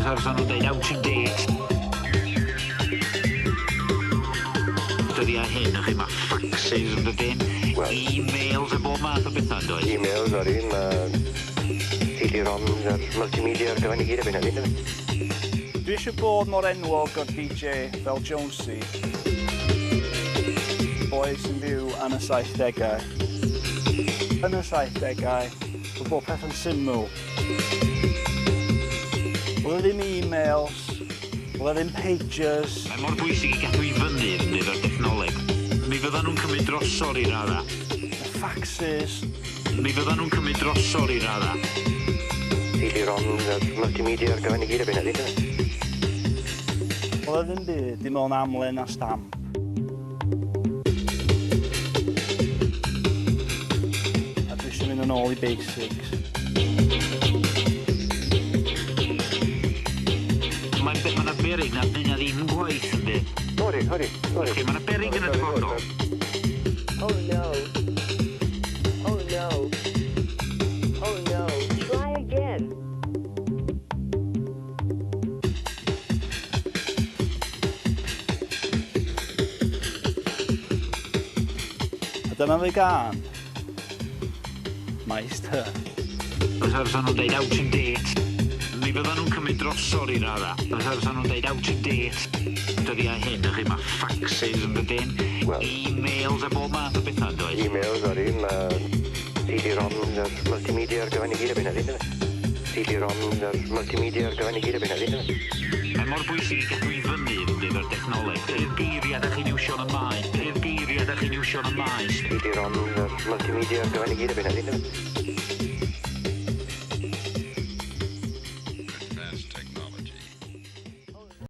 Os nhw'n dweud out to date. Dyddiau hyn, chi, mae faxes yn dydyn, e-mails a bob math o bethau, doedd? E-mails o'r un, CD-ROMs a'r multimedia ar gyfer ni gyd erbyn hyn. Dwi eisiau bod mor enwog o'r DJ fel Jonesy. Boi sy'n byw yn y 70au. Yn y 70au, oedd bob peth yn syml. Oedd ddim e-mails, oedd ddim pages. Mae mor bwysig i gadw i fyny yn dydd o'r dechnoleg. Mi fyddan nhw'n cymryd drosor i radda. Y faxes. Mi fyddan nhw'n cymryd drosor i radda. CD-ROMs a'r multimedia ar gyfer ni gyd erbyn hyn. Oedd ddim byd, dim ond amlen a stamp. A dwi eisiau mynd yn ôl i basics. Mae yna berig na dyna ddim gwaith yn dyd. Hori. Mae yna berig yn y dyfodol. Oh no. Oh no. Oh no. Try again. A dyma fi gan. Maes Ty. Os nhw'n dweud out to date. Mi fyddan nhw'n cymryd drosor i radda. Os nhw'n dweud out to date. Dyddiau hyn, chi, mae faxes yn dydyn, e-mails a bob math o bethau, doedd? E-mails o'r un, CD-ROMs a'r multimedia ar gyfer ni gyd erbyn hyn. CD-ROMs a'r multimedia ar gyfer ni gyd erbyn hyn. Mae mor bwysig i gadw i fyny yn dydd o'r dechnoleg. Ydy'r geiriau da chi'n iwsio yn y maes. Ydy'r geiriau da chi'n iwsio yn y maes. CD-ROMs a'r multimedia ar gyfer ni gyd erbyn hyn.